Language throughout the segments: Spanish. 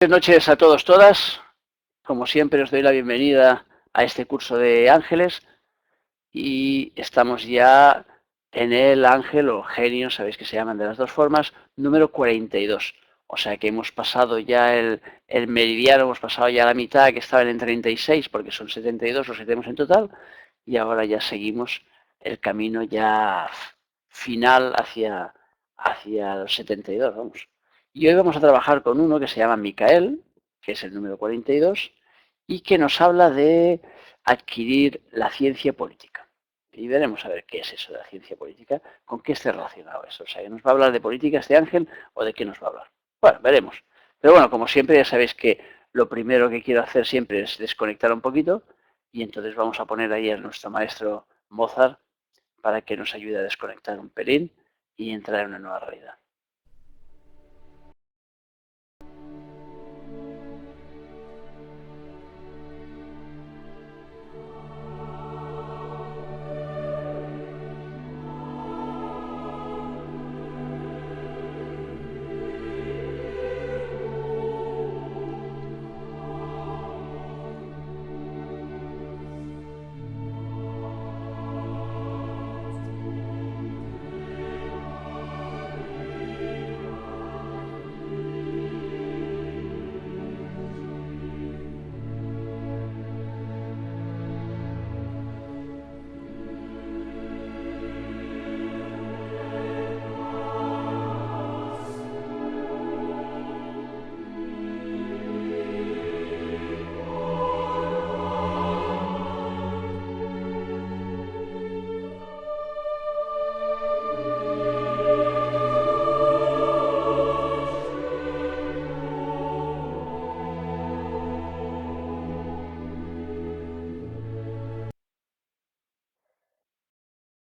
Buenas noches a todos, todas. Como siempre os doy la bienvenida a este curso de ángeles y estamos ya en el ángel o genio, sabéis que se llaman de las dos formas, número 42. O sea que hemos pasado ya el meridiano, hemos pasado ya la mitad que estaba en 36 porque son 72 los que tenemos en total y ahora ya seguimos el camino ya final hacia los 72, vamos. Y hoy vamos a trabajar con uno que se llama Micael, que es el número 42, y que nos habla de adquirir la ciencia política. Y veremos a ver qué es eso de la ciencia política, con qué esté relacionado eso. O sea, que nos va a hablar de política este ángel o de qué nos va a hablar. Bueno, veremos. Pero bueno, como siempre ya sabéis que lo primero que quiero hacer siempre es desconectar un poquito y entonces vamos a poner ahí a nuestro maestro Mozart para que nos ayude a desconectar un pelín y entrar en una nueva realidad.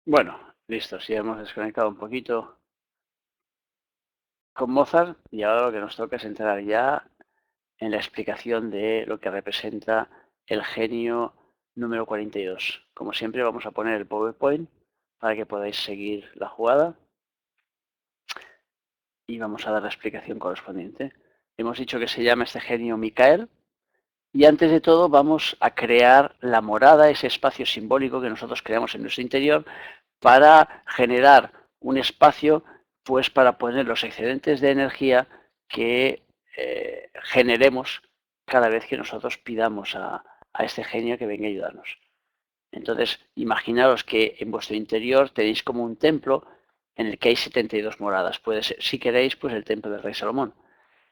Bueno, listo, ya hemos desconectado un poquito con Mozart y ahora lo que nos toca es entrar ya en la explicación de lo que representa el genio número 42. Como siempre vamos a poner el PowerPoint para que podáis seguir la jugada y vamos a dar la explicación correspondiente. Hemos dicho que se llama este genio Micael y antes de todo vamos a crear la morada, ese espacio simbólico que nosotros creamos en nuestro interior para generar un espacio pues para poner los excedentes de energía que generemos cada vez que nosotros pidamos a este genio que venga a ayudarnos. Entonces, imaginaros que en vuestro interior tenéis como un templo en el que hay 72 moradas. Puede ser, si queréis, pues el templo del rey Salomón.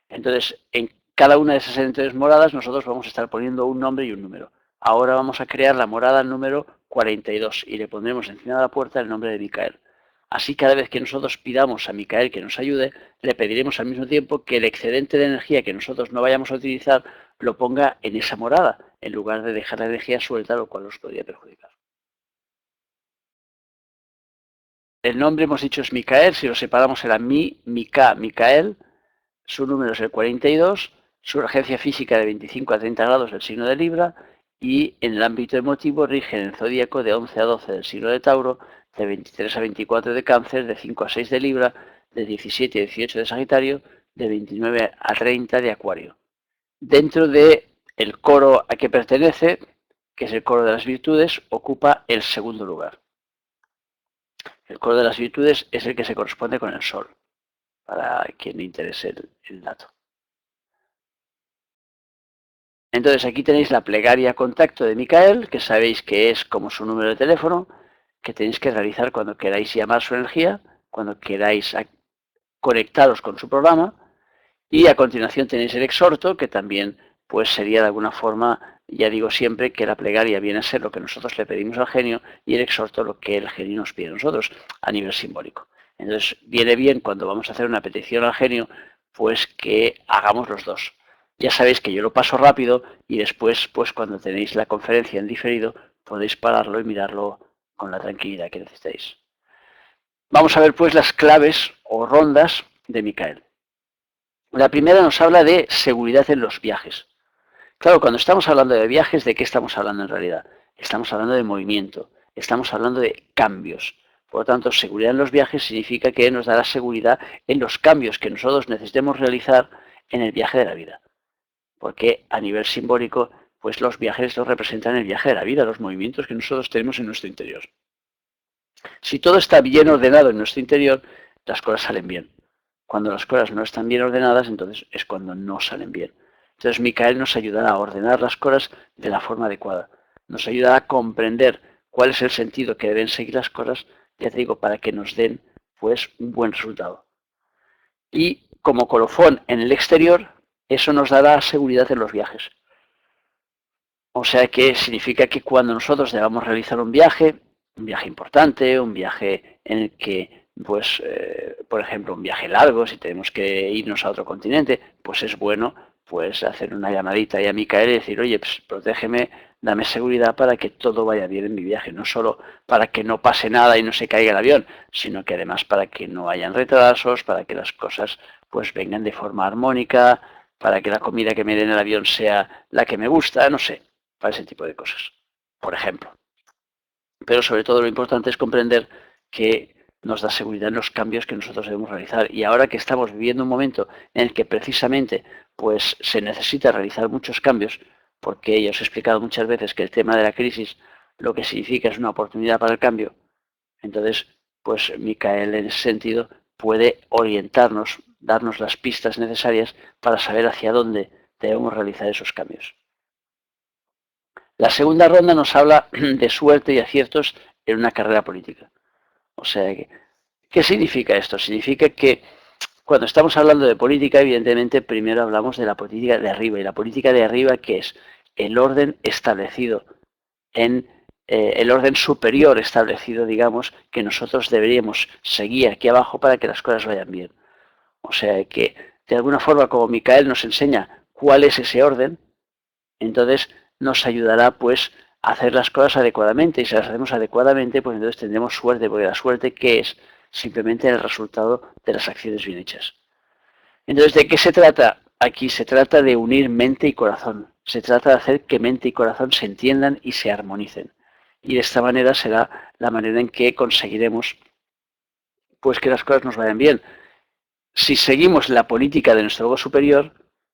Entonces, en cada una de esas 72 moradas nosotros vamos a estar poniendo un nombre y un número. Ahora vamos a crear la morada número 42 y le pondremos encima de la puerta el nombre de Micael. Así cada vez que nosotros pidamos a Micael que nos ayude, le pediremos al mismo tiempo que el excedente de energía que nosotros no vayamos a utilizar lo ponga en esa morada, en lugar de dejar la energía suelta, lo cual nos podría perjudicar. El nombre hemos dicho es Micael, si lo separamos era Micael, su número es el 42, su regencia física de 25 a 30 grados del signo de Libra y en el ámbito emotivo rige en el zodíaco de 11 a 12 del signo de Tauro, de 23 a 24 de Cáncer, de 5 a 6 de Libra, de 17 a 18 de Sagitario, de 29 a 30 de Acuario. Dentro de el coro a que pertenece, que es el coro de las virtudes, ocupa el segundo lugar. El coro de las virtudes es el que se corresponde con el Sol, para quien le interese el dato. Entonces aquí tenéis la plegaria contacto de Micael, que sabéis que es como su número de teléfono, que tenéis que realizar cuando queráis llamar su energía, cuando queráis conectaros con su programa. Y a continuación tenéis el exhorto, que también pues sería de alguna forma, ya digo siempre, que la plegaria viene a ser lo que nosotros le pedimos al genio y el exhorto lo que el genio nos pide a nosotros a nivel simbólico. Entonces viene bien cuando vamos a hacer una petición al genio, pues que hagamos los dos. Ya sabéis que yo lo paso rápido y después, pues cuando tenéis la conferencia en diferido, podéis pararlo y mirarlo con la tranquilidad que necesitéis. Vamos a ver pues las claves o rondas de Micael. La primera nos habla de seguridad en los viajes. Claro, cuando estamos hablando de viajes, ¿de qué estamos hablando en realidad? Estamos hablando de movimiento, estamos hablando de cambios. Por lo tanto, seguridad en los viajes significa que nos dará seguridad en los cambios que nosotros necesitemos realizar en el viaje de la vida. porque a nivel simbólico, pues los viajes nos representan el viaje de la vida, los movimientos que nosotros tenemos en nuestro interior. Si todo está bien ordenado en nuestro interior, las cosas salen bien. Cuando las cosas no están bien ordenadas, entonces es cuando no salen bien. Entonces Micael nos ayudará a ordenar las cosas de la forma adecuada. Nos ayudará a comprender cuál es el sentido que deben seguir las cosas, ya te digo, para que nos den pues un buen resultado. Y como colofón en el exterior, eso nos dará seguridad en los viajes. O sea que significa que cuando nosotros debamos realizar un viaje importante, un viaje en el que, pues, por ejemplo, un viaje largo, si tenemos que irnos a otro continente, pues es bueno pues hacer una llamadita ahí a Micael y decir, oye, pues protégeme, dame seguridad para que todo vaya bien en mi viaje, no solo para que no pase nada y no se caiga el avión, sino que además para que no hayan retrasos, para que las cosas pues vengan de forma armónica, para que la comida que me den en el avión sea la que me gusta, no sé, para ese tipo de cosas, por ejemplo. Pero sobre todo lo importante es comprender que nos da seguridad en los cambios que nosotros debemos realizar. Y ahora que estamos viviendo un momento en el que precisamente pues, se necesita realizar muchos cambios, porque ya os he explicado muchas veces que el tema de la crisis lo que significa es una oportunidad para el cambio, entonces pues Micael en ese sentido puede orientarnos, darnos las pistas necesarias para saber hacia dónde debemos realizar esos cambios. La segunda ronda nos habla de suerte y aciertos en una carrera política. O sea, ¿qué significa esto? Significa que cuando estamos hablando de política, evidentemente, primero hablamos de la política de arriba. ¿Y la política de arriba qué es? El orden establecido en el orden superior establecido, digamos, que nosotros deberíamos seguir aquí abajo para que las cosas vayan bien. O sea que, de alguna forma, como Micael nos enseña cuál es ese orden, entonces nos ayudará pues a hacer las cosas adecuadamente, y si las hacemos adecuadamente pues entonces tendremos suerte, porque la suerte ¿qué es? Simplemente el resultado de las acciones bien hechas. Entonces, ¿de qué se trata? Aquí se trata de unir mente y corazón, se trata de hacer que mente y corazón se entiendan y se armonicen, y de esta manera será la manera en que conseguiremos pues que las cosas nos vayan bien. Si seguimos la política de nuestro ego superior,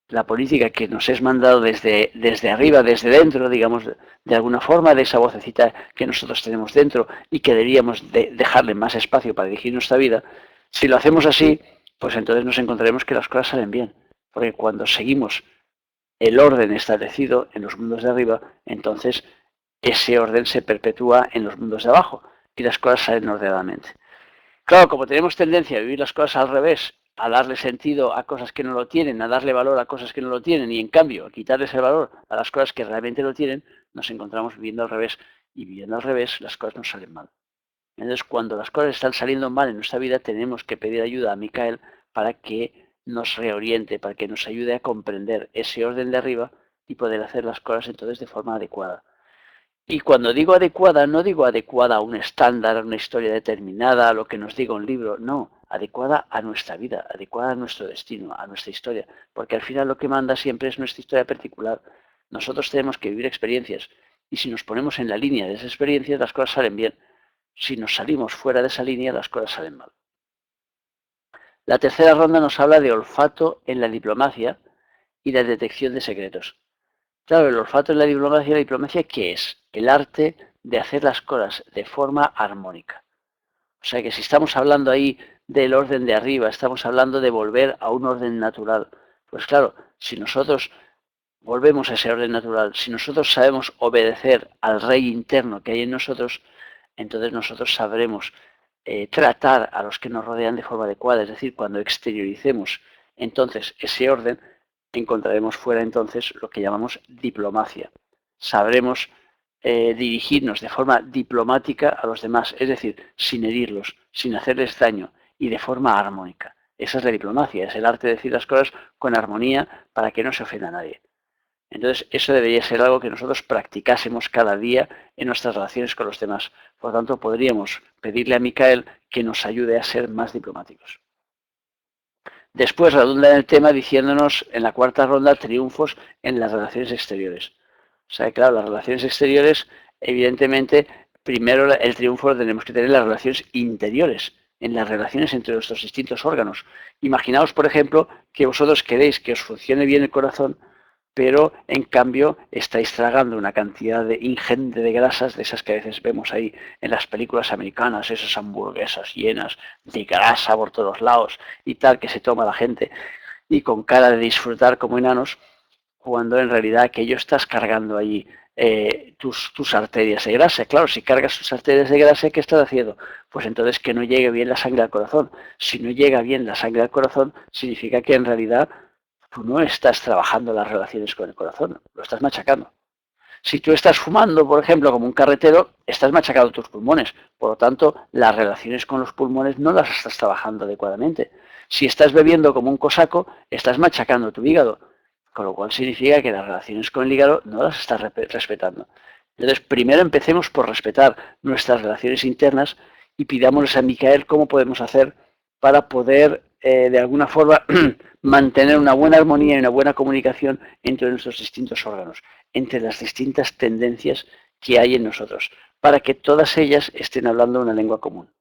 la política que nos es mandado desde arriba, desde dentro, digamos, de alguna forma, de esa vocecita que nosotros tenemos dentro y que deberíamos dejarle más espacio para dirigir nuestra vida, si lo hacemos así, pues entonces nos encontraremos que las cosas salen bien. Porque cuando seguimos el orden establecido en los mundos de arriba, entonces ese orden se perpetúa en los mundos de abajo y las cosas salen ordenadamente. Claro, como tenemos tendencia a vivir las cosas al revés, a darle sentido a cosas que no lo tienen, a darle valor a cosas que no lo tienen y en cambio a quitarles el valor a las cosas que realmente lo tienen, nos encontramos viviendo al revés y viviendo al revés las cosas nos salen mal. Entonces, cuando las cosas están saliendo mal en nuestra vida, tenemos que pedir ayuda a Micael para que nos reoriente, para que nos ayude a comprender ese orden de arriba y poder hacer las cosas entonces de forma adecuada. Y cuando digo adecuada, no digo adecuada a un estándar, a una historia determinada, a lo que nos diga un libro, no, adecuada a nuestra vida, adecuada a nuestro destino, a nuestra historia, porque al final lo que manda siempre es nuestra historia particular. Nosotros tenemos que vivir experiencias y si nos ponemos en la línea de esas experiencias, las cosas salen bien. Si nos salimos fuera de esa línea, las cosas salen mal. La tercera ronda nos habla de olfato en la diplomacia y la detección de secretos. Claro, el olfato en la diplomacia, ¿qué es? El arte de hacer las cosas de forma armónica. O sea que si estamos hablando ahí del orden de arriba, estamos hablando de volver a un orden natural. Pues claro, si nosotros volvemos a ese orden natural, si nosotros sabemos obedecer al rey interno que hay en nosotros, entonces nosotros sabremos tratar a los que nos rodean de forma adecuada. Es decir, cuando exterioricemos entonces ese orden, encontraremos fuera entonces lo que llamamos diplomacia. Sabremos dirigirnos de forma diplomática a los demás, es decir, sin herirlos, sin hacerles daño y de forma armónica. Esa es la diplomacia, es el arte de decir las cosas con armonía para que no se ofenda a nadie. Entonces, eso debería ser algo que nosotros practicásemos cada día en nuestras relaciones con los demás. Por lo tanto, podríamos pedirle a Micael que nos ayude a ser más diplomáticos. Después redunda en el tema diciéndonos en la cuarta ronda triunfos en las relaciones exteriores. O sea, claro, las relaciones exteriores, evidentemente, primero el triunfo lo tenemos que tener en las relaciones interiores, en las relaciones entre nuestros distintos órganos. Imaginaos, por ejemplo, que vosotros queréis que os funcione bien el corazón, pero en cambio estáis tragando una cantidad ingente de grasas, de esas que a veces vemos ahí en las películas americanas, esas hamburguesas llenas de grasa por todos lados y tal, que se toma la gente y con cara de disfrutar como enanos, cuando en realidad aquello estás cargando allí tus arterias de grasa. Claro, si cargas tus arterias de grasa, ¿qué estás haciendo? Pues entonces que no llegue bien la sangre al corazón. Si no llega bien la sangre al corazón, significa que en realidad tú no estás trabajando las relaciones con el corazón, lo estás machacando. Si tú estás fumando, por ejemplo, como un carretero, estás machacando tus pulmones. Por lo tanto, las relaciones con los pulmones no las estás trabajando adecuadamente. Si estás bebiendo como un cosaco, estás machacando tu hígado. Con lo cual significa que las relaciones con el hígado no las estás respetando. Entonces, primero empecemos por respetar nuestras relaciones internas y pidámosles a Micael cómo podemos hacer para poder, de alguna forma, mantener una buena armonía y una buena comunicación entre nuestros distintos órganos, entre las distintas tendencias que hay en nosotros, para que todas ellas estén hablando una lengua común.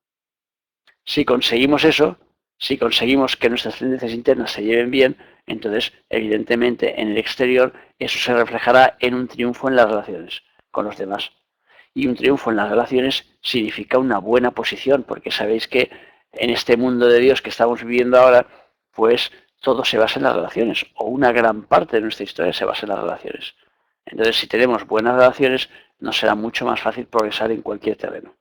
Si conseguimos eso, si conseguimos que nuestras tendencias internas se lleven bien, entonces, evidentemente, en el exterior eso se reflejará en un triunfo en las relaciones con los demás. Y un triunfo en las relaciones significa una buena posición, porque sabéis que en este mundo de Dios que estamos viviendo ahora, pues todo se basa en las relaciones, o una gran parte de nuestra historia se basa en las relaciones. Entonces, si tenemos buenas relaciones, nos será mucho más fácil progresar en cualquier terreno.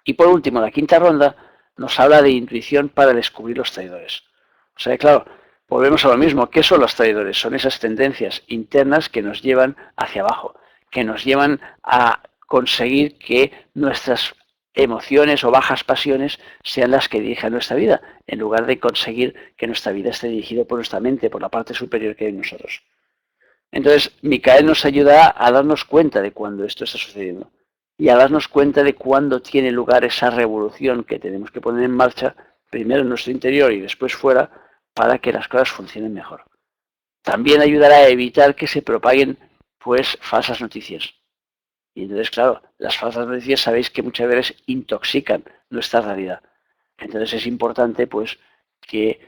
Y por último, la quinta ronda nos habla de intuición para descubrir los traidores. O sea, claro, volvemos a lo mismo. ¿Qué son los traidores? Son esas tendencias internas que nos llevan hacia abajo, que nos llevan a conseguir que nuestras emociones o bajas pasiones sean las que dirijan nuestra vida, en lugar de conseguir que nuestra vida esté dirigida por nuestra mente, por la parte superior que hay en nosotros. Entonces, Micael nos ayuda a darnos cuenta de cuando esto está sucediendo y a darnos cuenta de cuándo tiene lugar esa revolución que tenemos que poner en marcha, primero en nuestro interior y después fuera, para que las cosas funcionen mejor. También ayudará a evitar que se propaguen pues falsas noticias. Y entonces, claro, las falsas noticias sabéis que muchas veces intoxican nuestra realidad. Entonces es importante pues que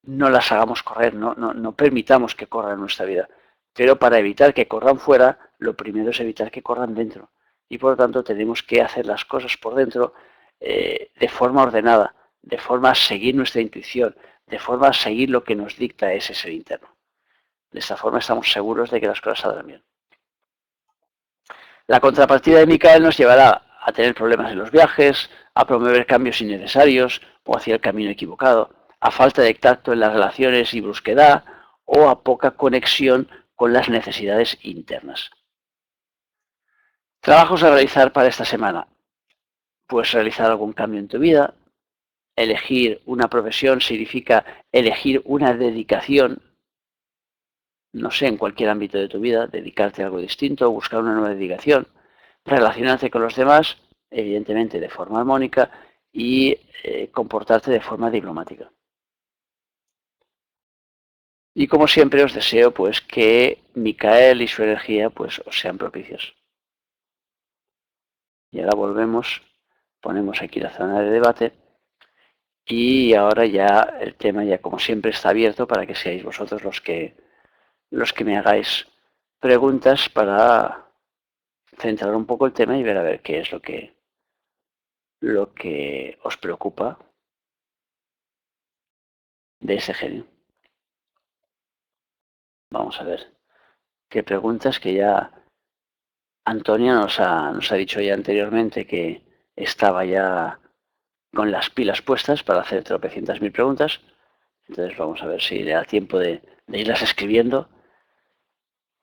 no las hagamos correr, no permitamos que corran en nuestra vida. Pero para evitar que corran fuera, lo primero es evitar que corran dentro. Y por lo tanto tenemos que hacer las cosas por dentro de forma ordenada, de forma a seguir nuestra intuición, de forma a seguir lo que nos dicta ese ser interno. De esta forma estamos seguros de que las cosas saldrán bien. La contrapartida de Micael nos llevará a tener problemas en los viajes, a promover cambios innecesarios o hacia el camino equivocado, a falta de tacto en las relaciones y brusquedad o a poca conexión con las necesidades internas. Trabajos a realizar para esta semana. Puedes realizar algún cambio en tu vida. Elegir una profesión significa elegir una dedicación, no sé, en cualquier ámbito de tu vida, dedicarte a algo distinto, buscar una nueva dedicación, relacionarte con los demás, evidentemente de forma armónica, y comportarte de forma diplomática. Y como siempre os deseo pues que Micael y su energía pues os sean propicios. Y ahora volvemos, ponemos aquí la zona de debate y ahora ya el tema ya como siempre está abierto para que seáis vosotros los que me hagáis preguntas para centrar un poco el tema y ver a ver qué es lo que os preocupa de ese genio. Vamos a ver qué preguntas que ya Antonia nos ha dicho ya anteriormente que estaba ya con las pilas puestas para hacer tropecientas mil preguntas. Entonces vamos a ver si le da tiempo de irlas escribiendo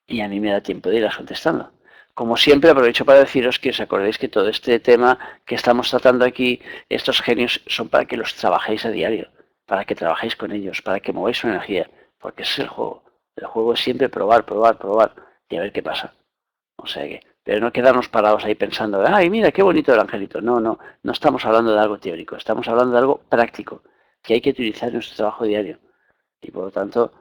y a mí me da tiempo de irlas contestando. Como siempre, aprovecho para deciros que os acordéis que todo este tema que estamos tratando aquí, estos genios, son para que los trabajéis a diario, para que trabajéis con ellos, para que mováis su energía, porque ese es el juego. El juego es siempre probar, probar, probar y a ver qué pasa. O sea que, pero no quedarnos parados ahí pensando, ay, mira, qué bonito el angelito. No estamos hablando de algo teórico, estamos hablando de algo práctico, que hay que utilizar en nuestro trabajo diario. Y por lo tanto,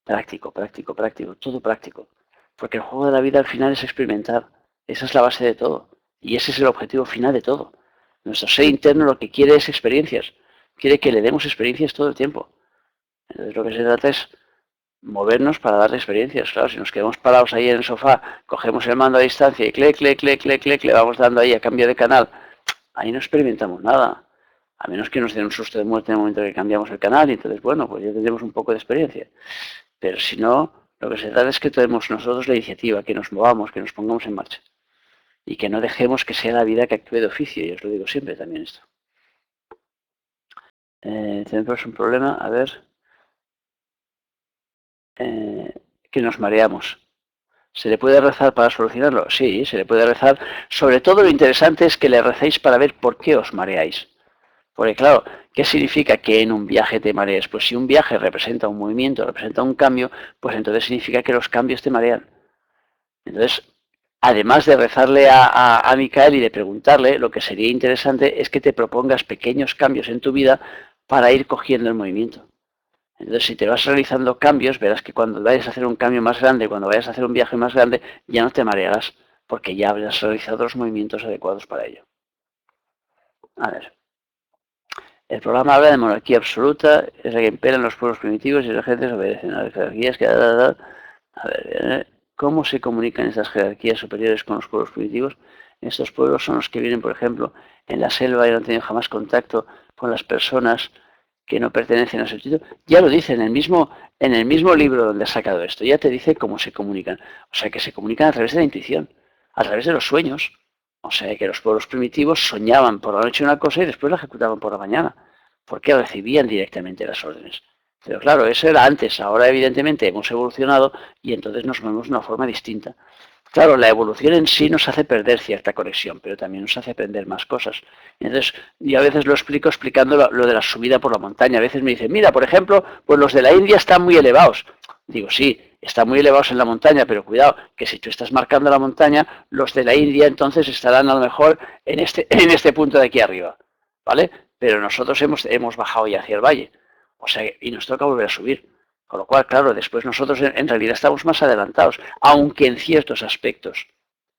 práctico, práctico, práctico, todo práctico. Porque el juego de la vida al final es experimentar. Esa es la base de todo. Y ese es el objetivo final de todo. Nuestro ser interno lo que quiere es experiencias. Quiere que le demos experiencias todo el tiempo. Entonces lo que se trata es movernos para dar experiencias. Claro, si nos quedamos parados ahí en el sofá, cogemos el mando a distancia y le vamos dando ahí a cambio de canal, ahí no experimentamos nada. A menos que nos den un susto de muerte en el momento que cambiamos el canal y entonces, bueno, pues ya tendremos un poco de experiencia. Pero si no, lo que se trata es que tenemos nosotros la iniciativa, que nos movamos, que nos pongamos en marcha. Y que no dejemos que sea la vida que actúe de oficio, y os lo digo siempre también esto. Tenemos un problema, a ver, que nos mareamos. ¿Se le puede rezar para solucionarlo? Sí, se le puede rezar. Sobre todo lo interesante es que le recéis para ver por qué os mareáis. Porque claro, ¿qué significa que en un viaje te marees? Pues si un viaje representa un movimiento, representa un cambio, pues entonces significa que los cambios te marean. Entonces, además de rezarle a Micael y de preguntarle, lo que sería interesante es que te propongas pequeños cambios en tu vida para ir cogiendo el movimiento. Entonces, si te vas realizando cambios, verás que cuando vayas a hacer un cambio más grande, cuando vayas a hacer un viaje más grande, ya no te marearás, porque ya habrás realizado los movimientos adecuados para ello. A ver. El programa habla de monarquía absoluta, es la que impera en los pueblos primitivos y las gentes obedecen a las jerarquías que... A ver, ¿cómo se comunican estas jerarquías superiores con los pueblos primitivos? Estos pueblos son los que viven, por ejemplo, en la selva y no han tenido jamás contacto con las personas que no pertenecen a su sitio. Ya lo dice en el mismo libro donde ha sacado esto, ya te dice cómo se comunican. O sea, que se comunican a través de la intuición, a través de los sueños. O sea, que los pueblos primitivos soñaban por la noche una cosa y después la ejecutaban por la mañana, porque recibían directamente las órdenes. Pero claro, eso era antes. Ahora, evidentemente, hemos evolucionado y entonces nos movemos de una forma distinta. Claro, la evolución en sí nos hace perder cierta conexión, pero también nos hace aprender más cosas. Entonces, yo a veces lo explico explicando lo de la subida por la montaña. A veces me dicen, mira, por ejemplo, pues los de la India están muy elevados. Digo, sí, están muy elevados en la montaña, pero cuidado, que si tú estás marcando la montaña, los de la India entonces estarán a lo mejor en este punto de aquí arriba, ¿vale? Pero nosotros hemos bajado ya hacia el valle, o sea, y nos toca volver a subir. Con lo cual, claro, después nosotros en realidad estamos más adelantados, aunque en ciertos aspectos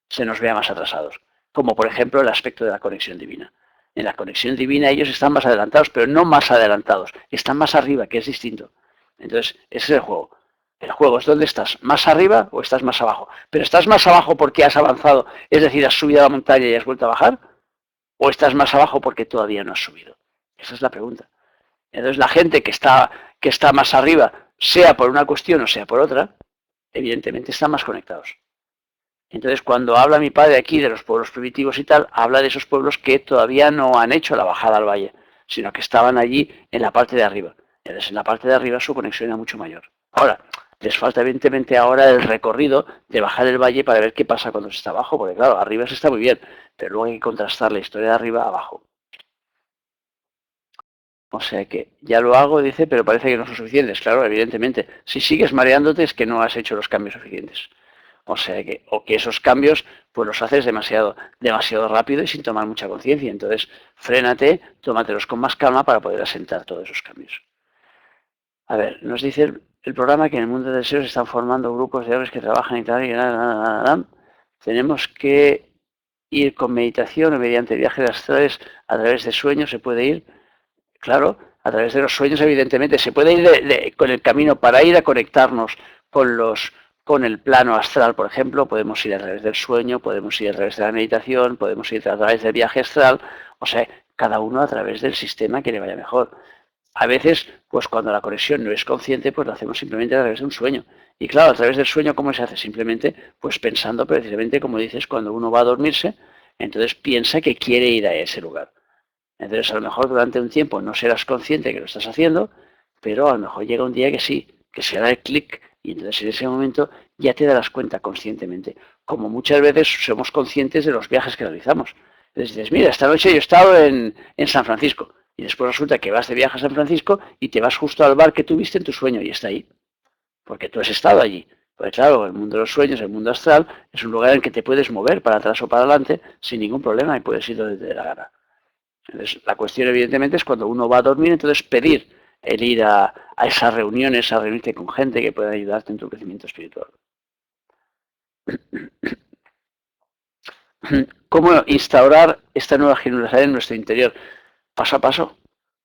se nos vea más atrasados, como por ejemplo el aspecto de la conexión divina. En la conexión divina ellos están más adelantados, pero no más adelantados, están más arriba, que es distinto. Entonces, ese es el juego. El juego es dónde estás, más arriba o estás más abajo. Pero estás más abajo porque has avanzado, es decir, has subido a la montaña y has vuelto a bajar, o estás más abajo porque todavía no has subido. Esa es la pregunta. Entonces, la gente que está más arriba, sea por una cuestión o sea por otra, evidentemente están más conectados. Entonces, cuando habla mi padre aquí de los pueblos primitivos y tal, habla de esos pueblos que todavía no han hecho la bajada al valle, sino que estaban allí en la parte de arriba. Entonces, en la parte de arriba su conexión era mucho mayor. Ahora, les falta evidentemente ahora el recorrido de bajar el valle para ver qué pasa cuando se está abajo, porque claro, arriba se está muy bien, pero luego hay que contrastar la historia de arriba a abajo. O sea que ya lo hago, dice, pero parece que no son suficientes. Claro, evidentemente. Si sigues mareándote es que no has hecho los cambios suficientes. O sea que, o que esos cambios, pues los haces demasiado rápido y sin tomar mucha conciencia. Entonces, frénate, tómatelos con más calma para poder asentar todos esos cambios. A ver, nos dice el programa que en el mundo de deseos se están formando grupos de hombres que trabajan y tal, y tenemos que ir con meditación o mediante viajes astrales a través de sueños, se puede ir. Claro, a través de los sueños, evidentemente, se puede ir con el camino para ir a conectarnos con el plano astral, por ejemplo, podemos ir a través del sueño, podemos ir a través de la meditación, podemos ir a través del viaje astral, o sea, cada uno a través del sistema que le vaya mejor. A veces, pues cuando la conexión no es consciente, pues lo hacemos simplemente a través de un sueño. Y claro, a través del sueño, ¿cómo se hace? Simplemente, pues pensando precisamente, como dices, cuando uno va a dormirse, entonces piensa que quiere ir a ese lugar. Entonces, a lo mejor durante un tiempo no serás consciente que lo estás haciendo, pero a lo mejor llega un día que sí, que se da el clic y entonces en ese momento ya te darás cuenta conscientemente. Como muchas veces somos conscientes de los viajes que realizamos. Entonces dices, mira, esta noche yo he estado en San Francisco y después resulta que vas de viaje a San Francisco y te vas justo al bar que tuviste en tu sueño y está ahí, porque tú has estado allí. Pues claro, el mundo de los sueños, el mundo astral, es un lugar en el que te puedes mover para atrás o para adelante sin ningún problema y puedes ir donde te dé la gana. Entonces, la cuestión, evidentemente, es cuando uno va a dormir, entonces pedir el ir a esas reuniones, a reunirte con gente que pueda ayudarte en tu crecimiento espiritual. ¿Cómo instaurar esta nueva generosidad en nuestro interior? Paso a paso.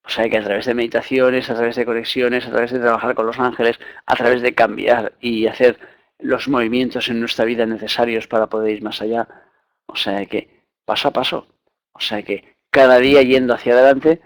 O sea que a través de meditaciones, a través de conexiones, a través de trabajar con los ángeles, a través de cambiar y hacer los movimientos en nuestra vida necesarios para poder ir más allá. O sea que paso a paso. O sea que cada día yendo hacia adelante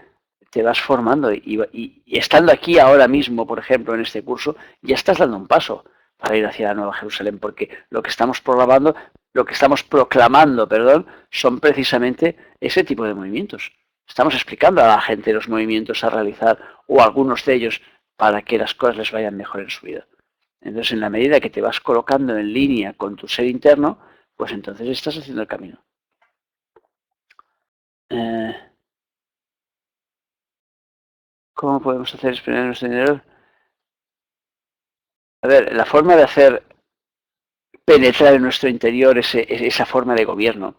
te vas formando y estando aquí ahora mismo, por ejemplo, en este curso, ya estás dando un paso para ir hacia la Nueva Jerusalén, porque lo que estamos programando, lo que estamos proclamando, perdón, son precisamente ese tipo de movimientos. Estamos explicando a la gente los movimientos a realizar o algunos de ellos para que las cosas les vayan mejor en su vida. Entonces, en la medida que te vas colocando en línea con tu ser interno, pues entonces estás haciendo el camino. ¿Cómo podemos hacer experienciar nuestro dinero? A ver, la forma de hacer penetrar en nuestro interior esa forma de gobierno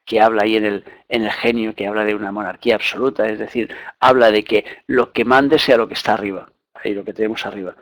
que habla ahí en el genio, que habla de una monarquía absoluta, es decir, habla de que lo que mande sea lo que está arriba, ahí lo que tenemos arriba,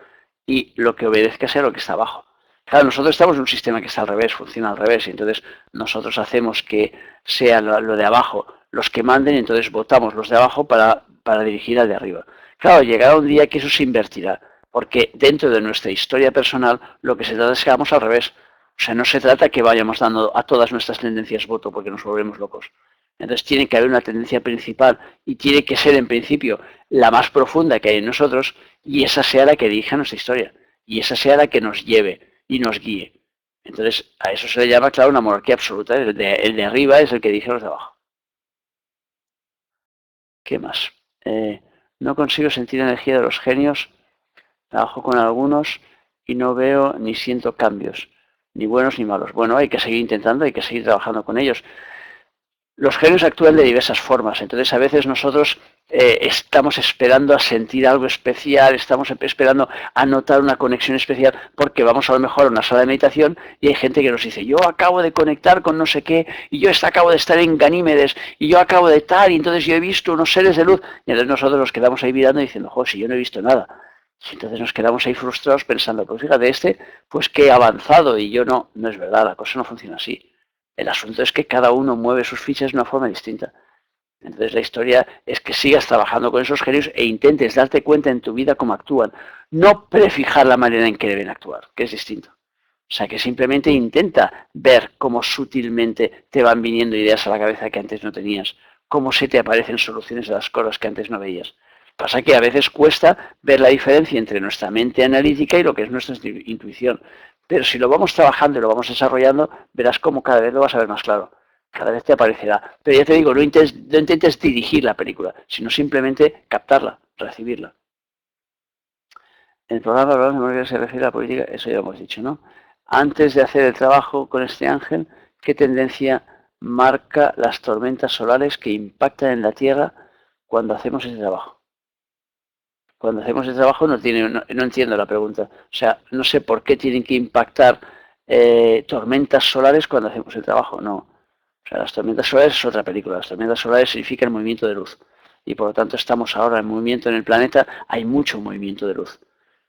y lo que obedezca sea lo que está abajo. Claro, nosotros estamos en un sistema que está al revés, funciona al revés, y entonces nosotros hacemos que sea lo de abajo los que manden, y entonces votamos los de abajo para dirigir al de arriba. Claro, llegará un día que eso se invertirá, porque dentro de nuestra historia personal lo que se trata es que hagamos al revés. O sea, no se trata que vayamos dando a todas nuestras tendencias voto porque nos volvemos locos. Entonces tiene que haber una tendencia principal y tiene que ser en principio la más profunda que hay en nosotros y esa sea la que dirija nuestra historia y esa sea la que nos lleve y nos guíe. Entonces a eso se le llama, claro, una monarquía absoluta. El de arriba es el que dirige a los de abajo. ¿Qué más? No consigo sentir energía de los genios, trabajo con algunos y no veo ni siento cambios, ni buenos ni malos. Bueno, hay que seguir intentando, hay que seguir trabajando con ellos. Los genios actúan de diversas formas, entonces a veces nosotros estamos esperando a sentir algo especial, estamos esperando a notar una conexión especial porque vamos a lo mejor a una sala de meditación y hay gente que nos dice, yo acabo de conectar con no sé qué y yo acabo de estar en Ganímedes y yo acabo de tal y entonces yo he visto unos seres de luz y entonces nosotros nos quedamos ahí mirando y diciendo, joder, si yo no he visto nada. Y entonces nos quedamos ahí frustrados pensando, pues fíjate, pues que he avanzado y yo no, no es verdad, la cosa no funciona así. El asunto es que cada uno mueve sus fichas de una forma distinta. Entonces la historia es que sigas trabajando con esos genios e intentes darte cuenta en tu vida cómo actúan. No prefijar la manera en que deben actuar, que es distinto. O sea, que simplemente intenta ver cómo sutilmente te van viniendo ideas a la cabeza que antes no tenías, cómo se te aparecen soluciones a las cosas que antes no veías. Pasa que a veces cuesta ver la diferencia entre nuestra mente analítica y lo que es nuestra intuición. Pero si lo vamos trabajando y lo vamos desarrollando, verás cómo cada vez lo vas a ver más claro. Cada vez te aparecerá. Pero ya te digo, no intentes dirigir la película, sino simplemente captarla, recibirla. El programa que se refiere a la política, eso ya lo hemos dicho, ¿no? Antes de hacer el trabajo con este ángel, ¿qué tendencia marca las tormentas solares que impactan en la Tierra cuando hacemos ese trabajo? Cuando hacemos ese trabajo no entiendo la pregunta. O sea, no sé por qué tienen que impactar tormentas solares cuando hacemos el trabajo. No. O sea, las tormentas solares es otra película. Las tormentas solares significan movimiento de luz. Y por lo tanto estamos ahora en movimiento en el planeta. Hay mucho movimiento de luz.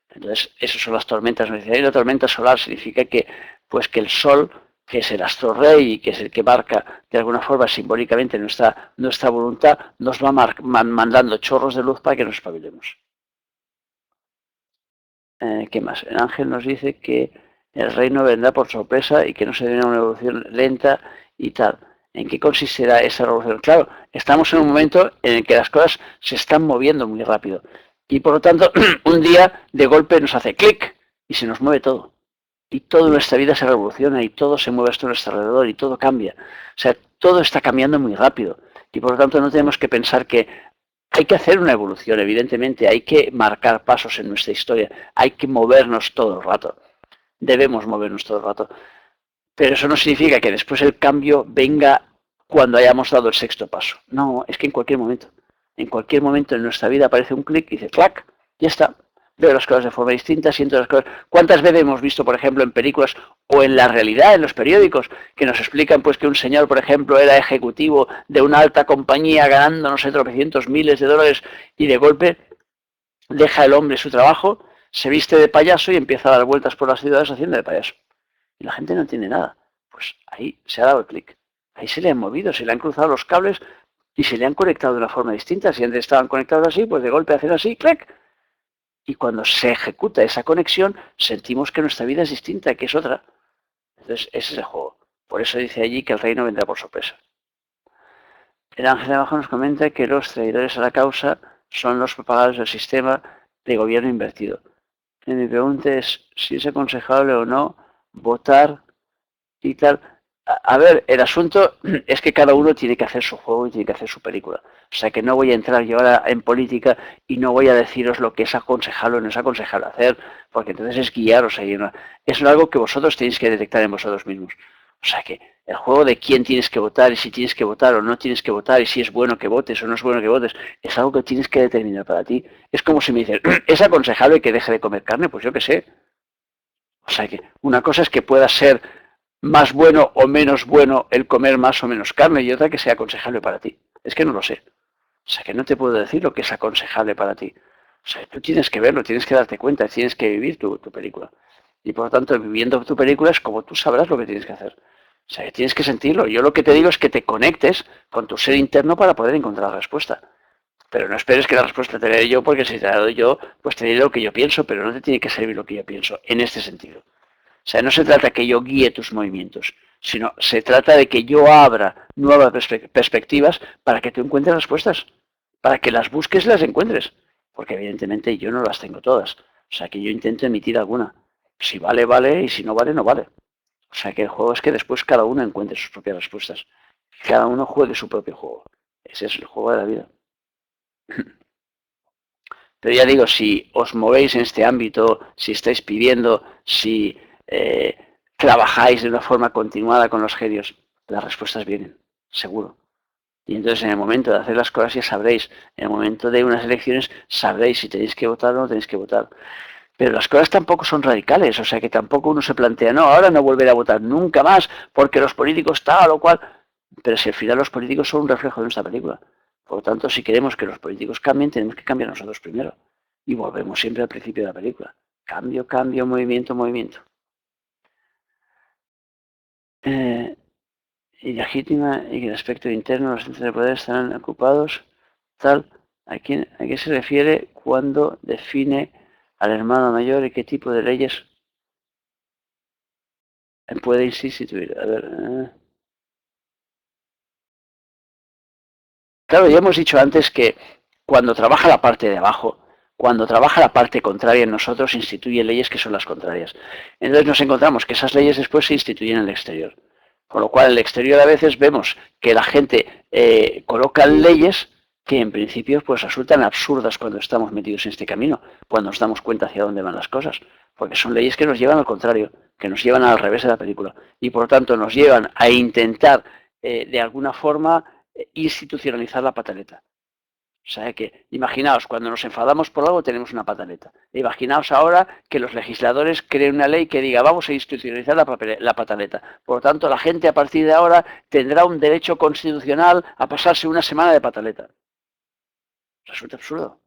Entonces, esas son las tormentas. Y la tormenta solar significa que, pues, que el Sol, que es el astro rey y que es el que marca de alguna forma simbólicamente nuestra voluntad, nos va mandando chorros de luz para que nos espabilemos. ¿Qué más? El ángel nos dice que el reino vendrá por sorpresa y que no se dé una evolución lenta y tal. ¿En qué consistirá esa revolución? Claro, estamos en un momento en el que las cosas se están moviendo muy rápido. Y por lo tanto, un día de golpe nos hace clic y se nos mueve todo. Y toda nuestra vida se revoluciona y todo se mueve a nuestro alrededor y todo cambia. O sea, todo está cambiando muy rápido. Y por lo tanto no tenemos que pensar que hay que hacer una evolución, evidentemente, hay que marcar pasos en nuestra historia, hay que movernos todo el rato, debemos movernos todo el rato. Pero eso no significa que después el cambio venga cuando hayamos dado el sexto paso. No, es que en cualquier momento en nuestra vida aparece un clic y dice, clac, ya está. Veo las cosas de forma distinta, siento las cosas. ¿Cuántas veces hemos visto, por ejemplo, en películas o en la realidad, en los periódicos, que nos explican pues que un señor, por ejemplo, era ejecutivo de una alta compañía ganando, no sé, tropecientos miles de dólares y de golpe deja el hombre su trabajo, se viste de payaso y empieza a dar vueltas por las ciudades haciendo de payaso? Y la gente no entiende nada. Pues ahí se ha dado el clic. Ahí se le han movido, se le han cruzado los cables y se le han conectado de una forma distinta. Si antes estaban conectados así, pues de golpe hacen así, ¡clac! Y cuando se ejecuta esa conexión, sentimos que nuestra vida es distinta, que es otra. Entonces, ese es el juego. Por eso dice allí que el reino vendrá por sorpresa. El ángel de abajo nos comenta que los traidores a la causa son los propagados del sistema de gobierno invertido. Y mi pregunta es si es aconsejable o no votar y tal. A ver, el asunto es que cada uno tiene que hacer su juego y tiene que hacer su película. O sea que no voy a entrar yo ahora en política y no voy a deciros lo que es aconsejable o no es aconsejable hacer, porque entonces es guiaros ahí. ¿No? Es algo que vosotros tenéis que detectar en vosotros mismos. O sea que el juego de quién tienes que votar y si tienes que votar o no tienes que votar y si es bueno que votes o no es bueno que votes, es algo que tienes que determinar para ti. Es como si me dices, ¿es aconsejable que deje de comer carne? Pues yo qué sé. O sea que una cosa es que pueda ser más bueno o menos bueno el comer más o menos carne y otra que sea aconsejable para ti. Es que no lo sé. O sea que no te puedo decir lo que es aconsejable para ti. O sea, tú tienes que verlo, tienes que darte cuenta, tienes que vivir tu película. Y por lo tanto, viviendo tu película es como tú sabrás lo que tienes que hacer. O sea, que tienes que sentirlo. Yo lo que te digo es que te conectes con tu ser interno para poder encontrar la respuesta. Pero no esperes que la respuesta te la dé yo, porque si te la doy yo, pues te diré lo que yo pienso, pero no te tiene que servir lo que yo pienso, en este sentido. O sea, no se trata que yo guíe tus movimientos, sino se trata de que yo abra nuevas perspectivas para que tú encuentres respuestas, para que las busques y las encuentres. Porque evidentemente yo no las tengo todas. O sea, que yo intento emitir alguna. Si vale, vale, y si no vale, no vale. O sea, que el juego es que después cada uno encuentre sus propias respuestas. Cada uno juegue su propio juego. Ese es el juego de la vida. Pero ya digo, si os movéis en este ámbito, si estáis pidiendo, si trabajáis de una forma continuada con los genios, las respuestas vienen, seguro. Y entonces en el momento de hacer las cosas ya sabréis, en el momento de unas elecciones sabréis si tenéis que votar o no tenéis que votar. Pero las cosas tampoco son radicales, o sea que tampoco uno se plantea, no, ahora no volveré a votar nunca más porque los políticos tal o cual. Pero si al final los políticos son un reflejo de nuestra película. Por lo tanto, si queremos que los políticos cambien, tenemos que cambiar nosotros primero. Y volvemos siempre al principio de la película. Cambio, cambio, movimiento, movimiento. Ilegítima y que el aspecto interno, los centros de poder estarán ocupados, tal. ¿A qué se refiere cuando define al hermano mayor y qué tipo de leyes puede instituir? A ver. Claro, ya hemos dicho antes que cuando trabaja la parte de abajo, cuando trabaja la parte contraria en nosotros, instituye leyes que son las contrarias. Entonces nos encontramos que esas leyes después se instituyen en el exterior. Con lo cual, en el exterior a veces vemos que la gente coloca leyes que en principio pues resultan absurdas cuando estamos metidos en este camino, cuando nos damos cuenta hacia dónde van las cosas, porque son leyes que nos llevan al contrario, que nos llevan al revés de la película, y por lo tanto nos llevan a intentar de alguna forma institucionalizar la pataleta. O sea que, imaginaos, cuando nos enfadamos por algo tenemos una pataleta. Imaginaos ahora que los legisladores creen una ley que diga vamos a institucionalizar la pataleta. Por lo tanto, la gente a partir de ahora tendrá un derecho constitucional a pasarse una semana de pataleta. Resulta absurdo,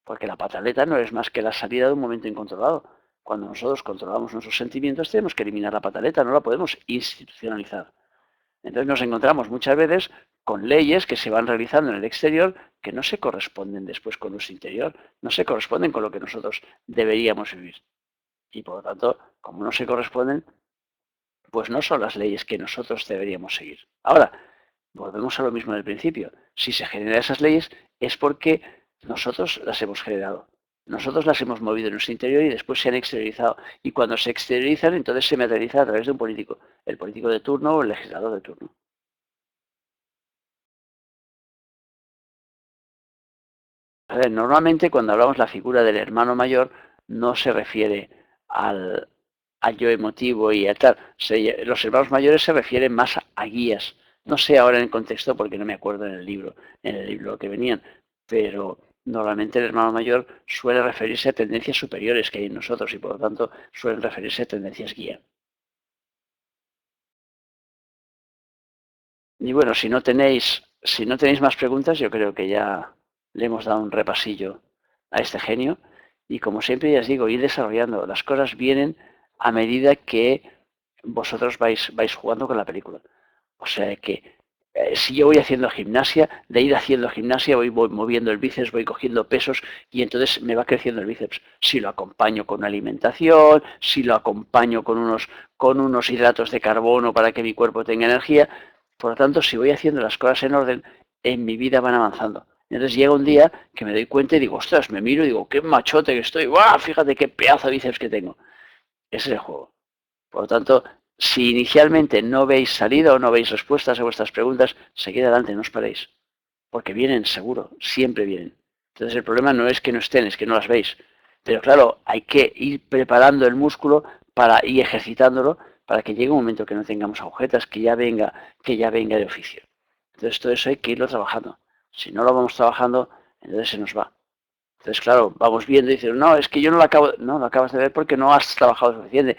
porque la pataleta no es más que la salida de un momento incontrolado. Cuando nosotros controlamos nuestros sentimientos tenemos que eliminar la pataleta, no la podemos institucionalizar. Entonces nos encontramos muchas veces con leyes que se van realizando en el exterior que no se corresponden después con nuestro interior, no se corresponden con lo que nosotros deberíamos vivir. Y por lo tanto, como no se corresponden, pues no son las leyes que nosotros deberíamos seguir. Ahora, volvemos a lo mismo del principio. Si se generan esas leyes es porque nosotros las hemos generado. Nosotros las hemos movido en nuestro interior y después se han exteriorizado. Y cuando se exteriorizan, entonces se materializa a través de un político. El político de turno o el legislador de turno. A ver, normalmente cuando hablamos la figura del hermano mayor no se refiere al yo emotivo y a tal. Los hermanos mayores se refieren más a guías. No sé ahora en el contexto porque no me acuerdo en el libro que venían, pero normalmente el hermano mayor suele referirse a tendencias superiores que hay en nosotros y por lo tanto suelen referirse a tendencias guía. Y bueno, si no tenéis más preguntas, yo creo que ya le hemos dado un repasillo a este genio. Y como siempre ya os digo, ir desarrollando. Las cosas vienen a medida que vosotros vais jugando con la película. O sea que Si yo voy haciendo gimnasia, de ir haciendo gimnasia voy moviendo el bíceps, voy cogiendo pesos y entonces me va creciendo el bíceps. Si lo acompaño con una alimentación, si lo acompaño con unos hidratos de carbono para que mi cuerpo tenga energía, por lo tanto, si voy haciendo las cosas en orden, en mi vida van avanzando. Entonces llega un día que me doy cuenta y digo, ostras, me miro y digo, qué machote que estoy, ¡guau! Fíjate qué pedazo de bíceps que tengo. Ese es el juego. Por lo tanto, si inicialmente no veis salida o no veis respuestas a vuestras preguntas, seguid adelante, no os paréis. Porque vienen, seguro, siempre vienen. Entonces el problema no es que no estén, es que no las veis. Pero claro, hay que ir preparando el músculo y ejercitándolo para que llegue un momento que no tengamos agujetas, que ya venga de oficio. Entonces todo eso hay que irlo trabajando. Si no lo vamos trabajando, entonces se nos va. Entonces, claro, vamos viendo y dicen, no, es que yo no lo acabo, no, lo acabas de ver porque no has trabajado suficiente.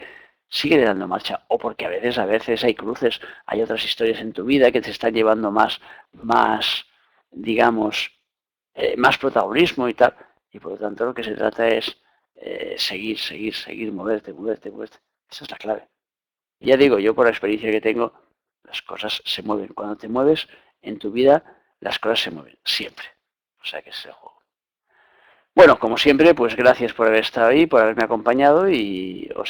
Sigue dando marcha. O porque a veces hay cruces, hay otras historias en tu vida que te están llevando más, digamos, más protagonismo y tal. Y por lo tanto lo que se trata es seguir, moverte. Esa es la clave. Y ya digo, yo por la experiencia que tengo, las cosas se mueven. Cuando te mueves en tu vida, las cosas se mueven, siempre. O sea que ese es el juego. Bueno, como siempre, pues gracias por haber estado ahí, por haberme acompañado y os